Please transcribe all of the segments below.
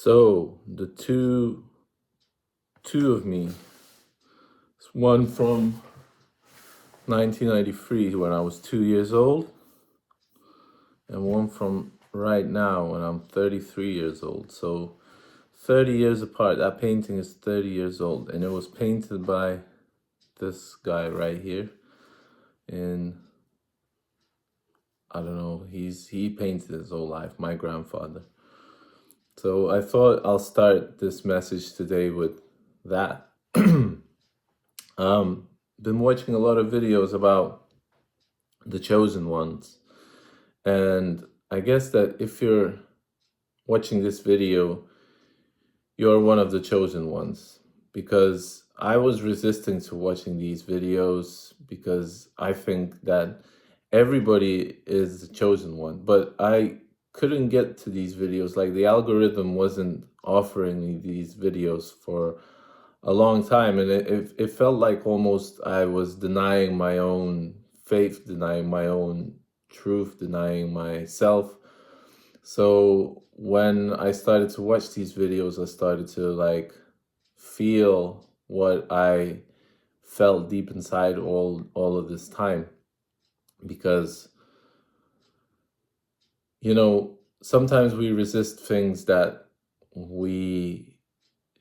So the two of me, one from 1993 when I was 2 years old, and one from right now when I'm 33 years old. So 30 years apart. That painting is 30 years old, and it was painted by this guy right here. And I don't know, he painted his whole life, my grandfather. So I thought I'll start this message today with that. Been watching a lot of videos about the chosen ones, and I guess that if you're watching this video, you're one of the chosen ones, because I was resisting to watching these videos because I think that everybody is the chosen one, but I couldn't get to these videos. Like, the algorithm wasn't offering me these videos for a long time, and it felt like almost I was denying my own faith, denying my own truth, denying myself. So when I started to watch these videos, I started to feel what I felt deep inside all of this time, because sometimes we resist things that we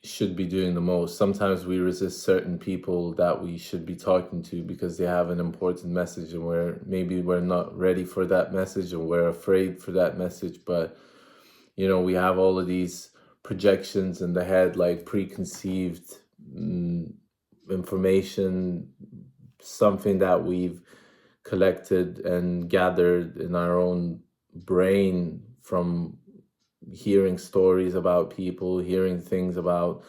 should be doing the most. Sometimes we resist certain people that we should be talking to because they have an important message, and we're not ready for that message, or we're afraid for that message. But we have all of these projections in the head, like preconceived information, something that we've collected and gathered in our own brain from hearing stories about people, hearing things about,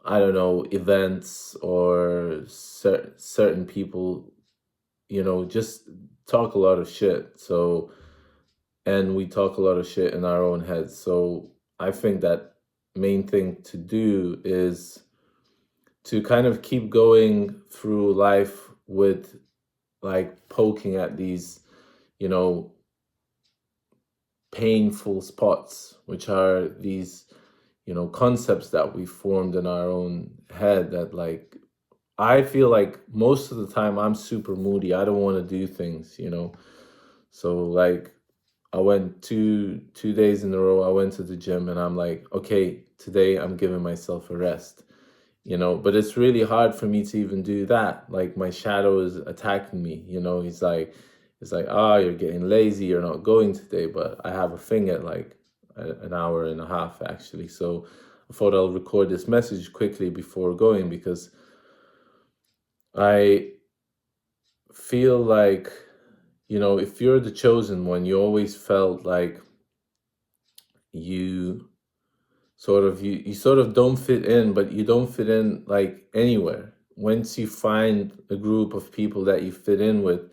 I don't know, events, or certain people, just talk a lot of shit. And we talk a lot of shit in our own heads. So I think that main thing to do is to kind of keep going through life with poking at these, painful spots, which are these, concepts that we formed in our own head, that I feel like most of the time I'm super moody. I don't want to do things, So I went two days in a row, I went to the gym, and I'm like, okay, today I'm giving myself a rest, but it's really hard for me to even do that. Like, my shadow is attacking me, it's like, you're getting lazy, you're not going today. But I have a thing at an hour and a half, actually. So I thought I'll record this message quickly before going, because I feel like, if you're the chosen one, you always felt like you sort of don't fit in, but you don't fit in anywhere. Once you find a group of people that you fit in with,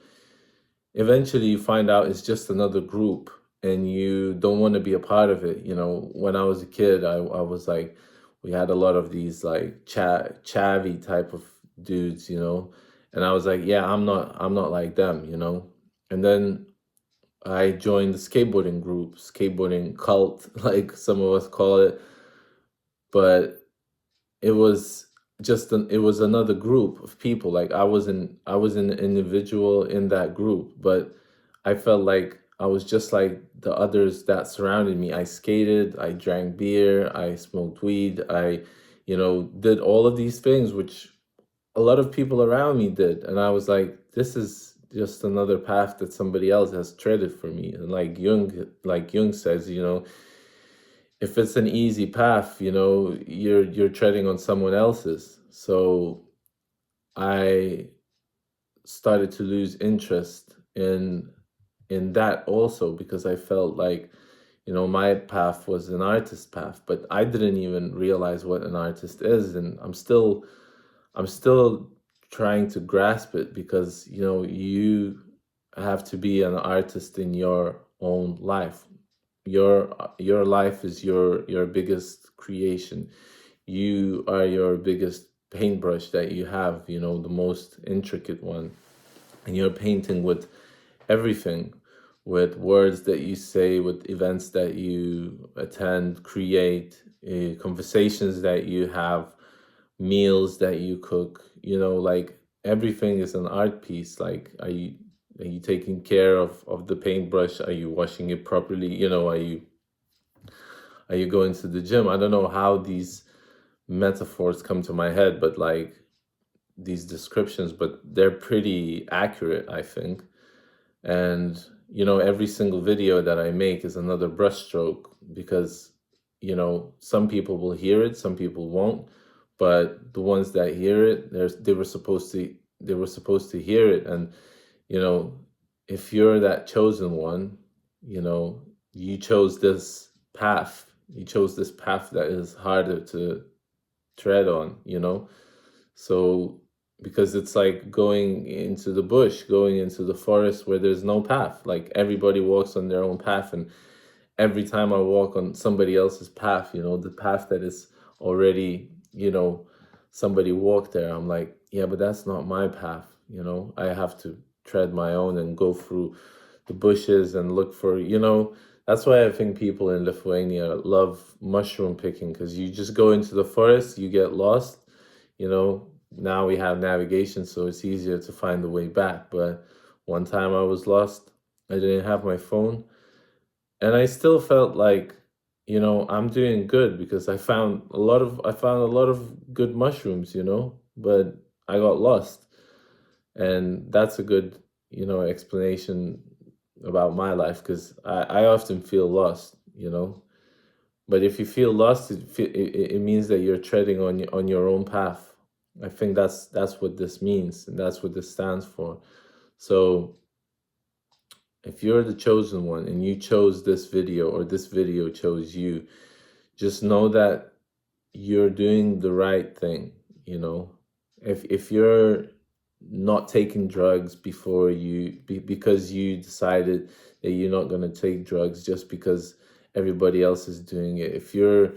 eventually you find out it's just another group, and you don't want to be a part of it. When I was a kid, I was like, we had a lot of these chavvy type of dudes, and I was like, yeah, I'm not like them, and then I joined the skateboarding group, skateboarding cult, like some of us call it. But it was it was another group of people. Like, I was an individual in that group, but I felt like I was just like the others that surrounded me. I skated, I drank beer, I smoked weed, I did all of these things which a lot of people around me did, and I was like, this is just another path that somebody else has treaded for me. And like Jung says, if it's an easy path, you're treading on someone else's. So I started to lose interest in that also, because I felt like, my path was an artist path, but I didn't even realize what an artist is, and I'm still trying to grasp it, because you have to be an artist in your own life. Your life is your biggest creation. You are your biggest paintbrush that you have, the most intricate one, and you're painting with everything, with words that you say, with events that you attend, create, conversations that you have, meals that you cook. Like everything is an art piece. Like, are you taking care of the paintbrush? Are you washing it properly? Are you going to the gym? I don't know how these metaphors come to my head, but like these descriptions, but they're pretty accurate, I think. And every single video that I make is another brushstroke, because some people will hear it, some people won't, but the ones that hear it, they were supposed to hear it. And you know if you're that chosen one, you know you chose this path. You chose this path that is harder to tread on. So, because it's like going into the bush, going into the forest where there's no path. Like, everybody walks on their own path, and every time I walk on somebody else's path, the path that is already, somebody walked there, I'm like, yeah, but that's not my path. I have to tread my own and go through the bushes and look for, that's why I think people in Lithuania love mushroom picking, because you just go into the forest, you get lost. Now we have navigation, so it's easier to find the way back. But one time I was lost, I didn't have my phone, and I still felt like, I'm doing good, because I found a lot of good mushrooms, but I got lost. And that's a good, explanation about my life, because I often feel lost, but if you feel lost, it means that you're treading on your own path. I think that's what this means, and that's what this stands for. So if you're the chosen one and you chose this video, or this video chose you, just know that you're doing the right thing. If you're not taking drugs because you decided that you're not going to take drugs just because everybody else is doing it. If you're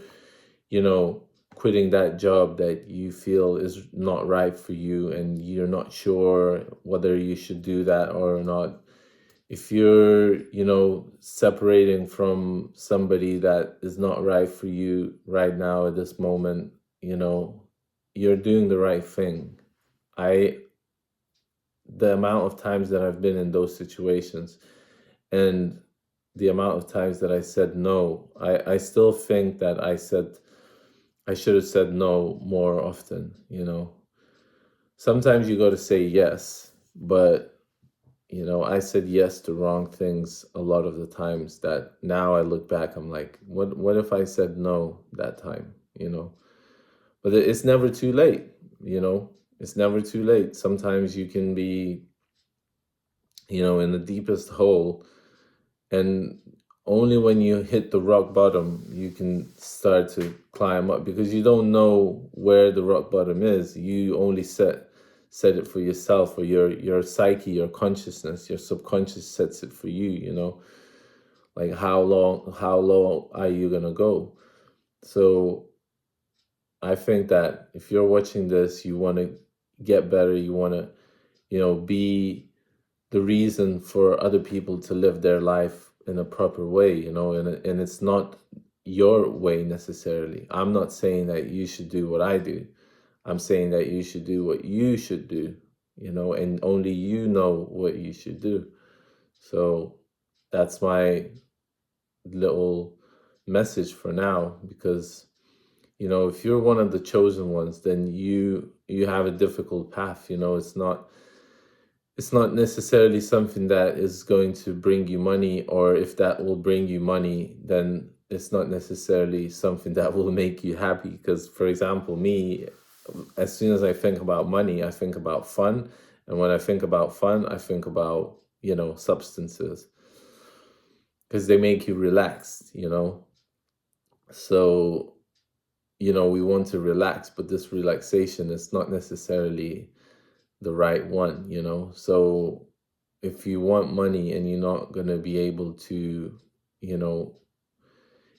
quitting that job that you feel is not right for you, and you're not sure whether you should do that or not. If you're separating from somebody that is not right for you right now at this moment, you're doing the right thing. I The amount of times that I've been in those situations, and the amount of times that I said no, I still think that I should have said no more often. Sometimes you got to say yes, but I said yes to wrong things a lot of the times, that now I look back, I'm like, what if I said no that time? But it's never too late. It's never too late. Sometimes you can be in the deepest hole, and only when you hit the rock bottom you can start to climb up, because you don't know where the rock bottom is. You only set it for yourself, or your psyche, your consciousness, your subconscious sets it for you. Like, how low are you gonna go? So I think that if you're watching this, you want to get better, you want to be the reason for other people to live their life in a proper way, and it's not your way necessarily. I'm not saying that you should do what I do. I'm saying that you should do what you should do, and only you know what you should do. So that's my little message for now, because if you're one of the chosen ones, then you have a difficult path. It's not necessarily something that is going to bring you money, or if that will bring you money, then it's not necessarily something that will make you happy. Because, for example, me, as soon as I think about money, I think about fun. And when I think about fun, I think about, substances, because they make you relaxed. So, we want to relax, but this relaxation is not necessarily the right one. So if you want money and you're not going to be able to, you know,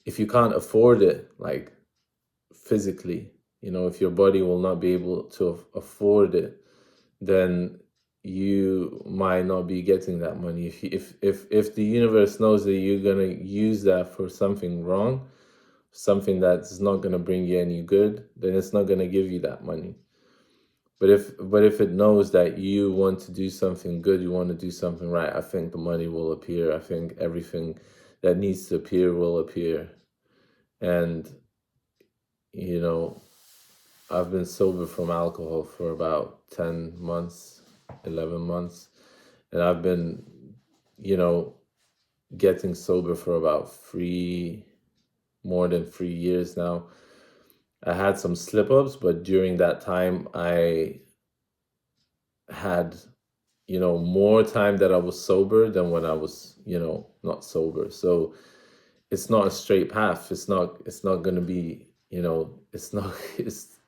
if you can't afford it, like physically, if your body will not be able to afford it, then you might not be getting that money. If the universe knows that you're gonna use that for something wrong, something that's not gonna bring you any good, then it's not gonna give you that money. But if it knows that you want to do something good, you want to do something right, I think the money will appear. I think everything that needs to appear will appear. And you know, I've been sober from alcohol for about 10 months, 11 months. And I've been, you know, getting sober for about more than 3 years now. I had some slip ups, but during that time, I had, more time that I was sober than when I was, not sober. So it's not a straight path. It's not going to be, it's not, it's,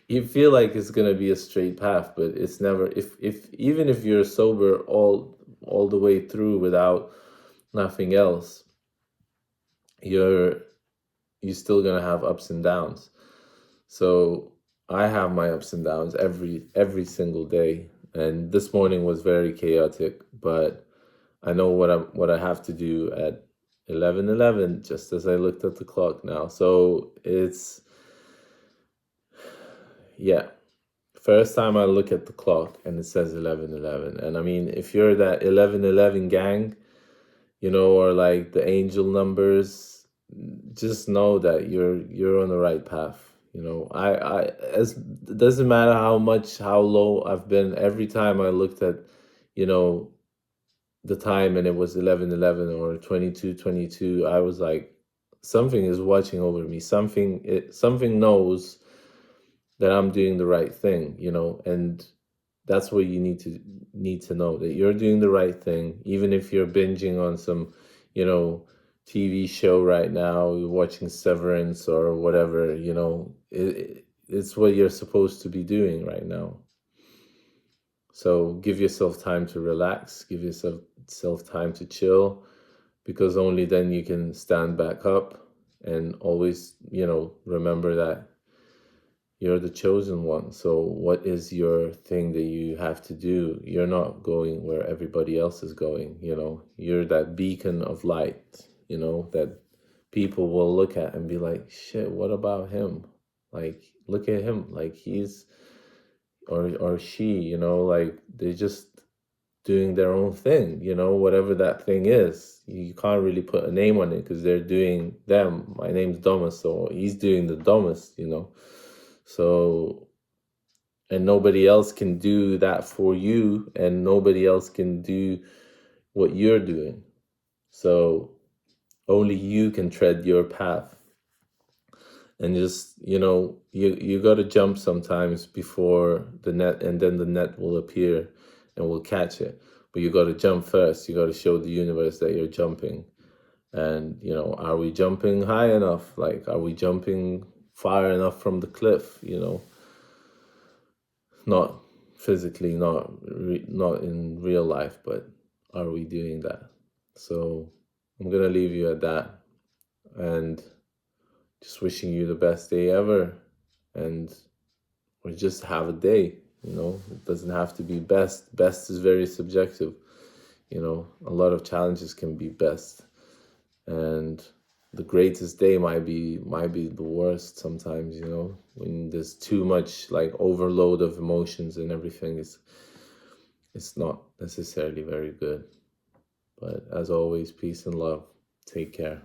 you feel like it's going to be a straight path, but it's never. If even if you're sober all the way through without nothing else, you're still going to have ups and downs. So I have my ups and downs every single day, and this morning was very chaotic, but I know what I have to do at 11:11, just as I looked at the clock now. So it's, yeah, first time I look at the clock and it says 11:11. And I mean, if you're that 11:11 gang, or like the angel numbers, just know that you're on the right path. I as it doesn't matter how low I've been. Every time I looked at, the time and it was 11:11 or 22:22, I was like, something is watching over me. Something knows that I'm doing the right thing, and that's what you need to know, that you're doing the right thing, even if you're binging on some, TV show right now, you're watching Severance or whatever, it's what you're supposed to be doing right now. So give yourself time to relax, give yourself time to chill, because only then you can stand back up and always, remember that you're the chosen one. So what is your thing that you have to do? You're not going where everybody else is going, You're that beacon of light, that people will look at and be like, shit, what about him? Like, look at him. Like, he's, or she, like, they're just doing their own thing, whatever that thing is. You can't really put a name on it because they're doing them. My name's Thomas, so he's doing the dumbest, So, and nobody else can do that for you, and nobody else can do what you're doing. So only you can tread your path. And just, you got to jump sometimes before the net, and then the net will appear and will catch it. But you got to jump first. You got to show the universe that you're jumping. And, are we jumping high enough? Like, are we jumping far enough from the cliff, Not physically, not in real life, but are we doing that? So I'm going to leave you at that. And just wishing you the best day ever, or just have a day. It doesn't have to be best. Best is very subjective. A lot of challenges can be best, and the greatest day might be the worst sometimes. When there's too much, like, overload of emotions and everything, it's not necessarily very good. But as always, peace and love. Take care.